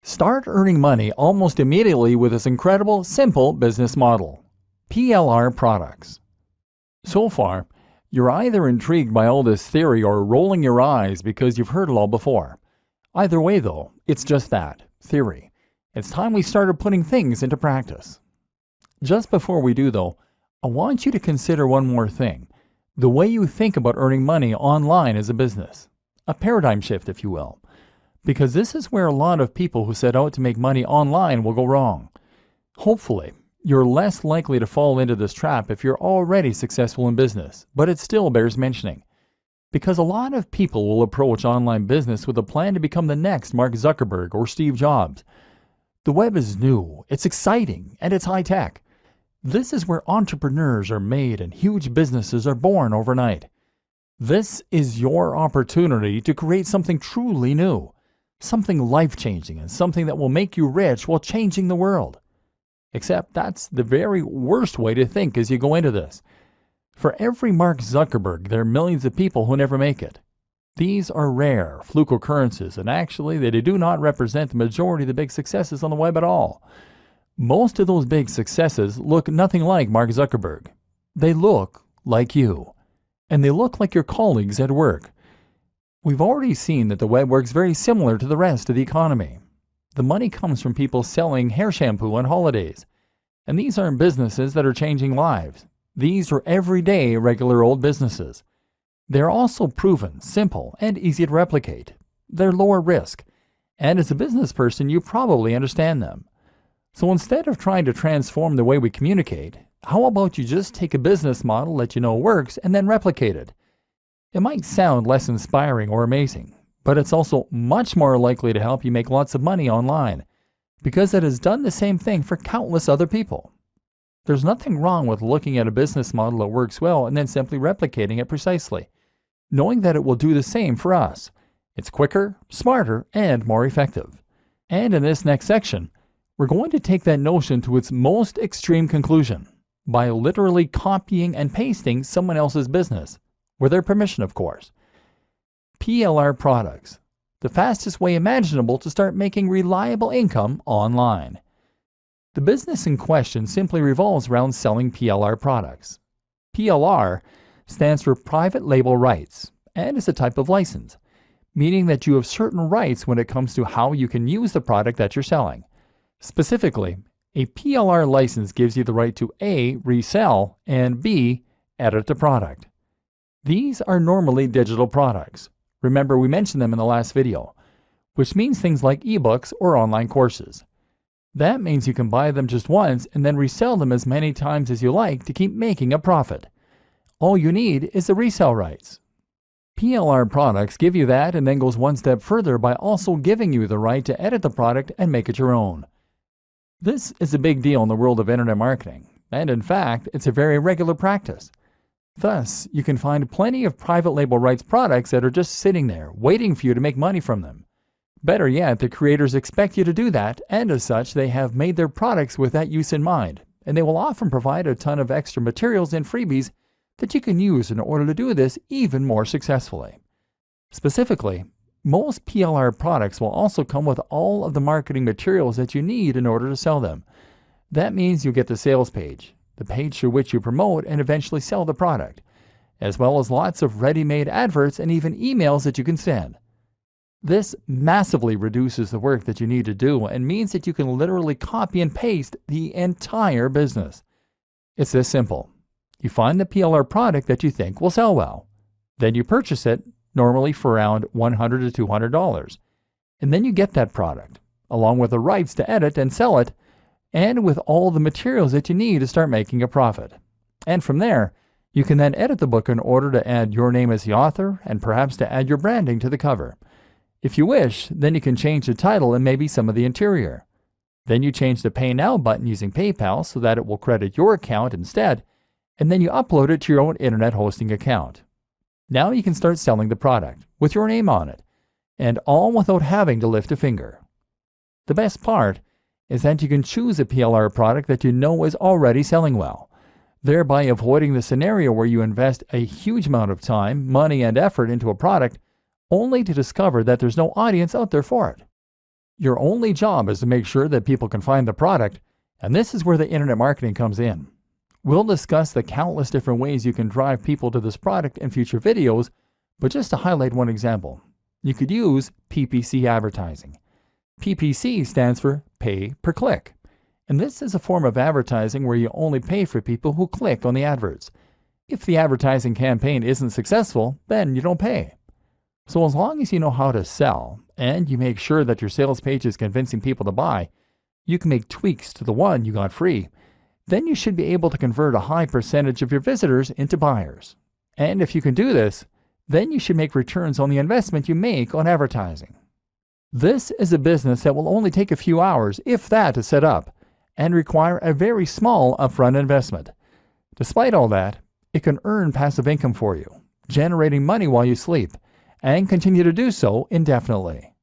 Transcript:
Start earning money almost immediately with this incredible, simple business model. PLR products. So far, you're either intrigued by all this theory or rolling your eyes because you've heard it all before. Either way though, it's just that, theory. It's time we started putting things into practice. Just before we do though, I want you to consider one more thing. The way you think about earning money online as a business. A paradigm shift, if you will. Because this is where a lot of people who set out to make money online will go wrong. Hopefully, you're less likely to fall into this trap if you're already successful in business, but it still bears mentioning. Because a lot of people will approach online business with a plan to become the next Mark Zuckerberg or Steve Jobs. The web is new, it's exciting, and it's high-tech. This is where entrepreneurs are made and huge businesses are born overnight. This is your opportunity to create something truly new. Something life-changing and something that will make you rich while changing the world. Except that's the very worst way to think as you go into this. For every Mark Zuckerberg, there are millions of people who never make it. These are rare, fluke occurrences, and actually they do not represent the majority of the big successes on the web at all. Most of those big successes look nothing like Mark Zuckerberg. They look like you. And they look like your colleagues at work. We've already seen that the web works very similar to the rest of the economy. The money comes from people selling hair shampoo on holidays. And these aren't businesses that are changing lives. These are everyday, regular old businesses. They're also proven, simple, and easy to replicate. They're lower risk. And as a business person, you probably understand them. So instead of trying to transform the way we communicate, how about you just take a business model that you know works and then replicate it? It might sound less inspiring or amazing, but it's also much more likely to help you make lots of money online, because it has done the same thing for countless other people. There's nothing wrong with looking at a business model that works well and then simply replicating it precisely, knowing that it will do the same for us. It's quicker, smarter, and more effective. And in this next section, we're going to take that notion to its most extreme conclusion, by literally copying and pasting someone else's business. With their permission, of course. PLR products, the fastest way imaginable to start making reliable income online. The business in question simply revolves around selling PLR products. PLR stands for Private Label Rights and is a type of license, meaning that you have certain rights when it comes to how you can use the product that you're selling. Specifically, a PLR license gives you the right to A. resell and B. edit the product. These are normally digital products. Remember, we mentioned them in the last video, which means things like ebooks or online courses. That means you can buy them just once and then resell them as many times as you like to keep making a profit. All you need is the resale rights. PLR products give you that and then goes one step further by also giving you the right to edit the product and make it your own. This is a big deal in the world of internet marketing, and in fact, it's a very regular practice. Thus, you can find plenty of private label rights products that are just sitting there, waiting for you to make money from them. Better yet, the creators expect you to do that, and as such, they have made their products with that use in mind, and they will often provide a ton of extra materials and freebies that you can use in order to do this even more successfully. Specifically, most PLR products will also come with all of the marketing materials that you need in order to sell them. That means you'll get the sales page, the page through which you promote and eventually sell the product, as well as lots of ready-made adverts and even emails that you can send. This massively reduces the work that you need to do and means that you can literally copy and paste the entire business. It's this simple. You find the PLR product that you think will sell well. Then you purchase it, normally for around $100 to $200. And then you get that product, along with the rights to edit and sell it, and with all the materials that you need to start making a profit. And from there, you can then edit the book in order to add your name as the author and perhaps to add your branding to the cover. If you wish, then you can change the title and maybe some of the interior. Then you change the Pay Now button using PayPal so that it will credit your account instead, and then you upload it to your own internet hosting account. Now you can start selling the product with your name on it, and all without having to lift a finger. The best part is that you can choose a PLR product that you know is already selling well, thereby avoiding the scenario where you invest a huge amount of time, money, and effort into a product only to discover that there's no audience out there for it. Your only job is to make sure that people can find the product, and this is where the internet marketing comes in. We'll discuss the countless different ways you can drive people to this product in future videos, but just to highlight one example, you could use PPC advertising. PPC stands for pay per click, and this is a form of advertising where you only pay for people who click on the adverts. If the advertising campaign isn't successful, then you don't pay. So as long as you know how to sell, and you make sure that your sales page is convincing people to buy, you can make tweaks to the one you got free. Then you should be able to convert a high percentage of your visitors into buyers. And if you can do this, then you should make returns on the investment you make on advertising. This is a business that will only take a few hours, if that, to set up, and require a very small upfront investment. Despite all that, it can earn passive income for you, generating money while you sleep, and continue to do so indefinitely.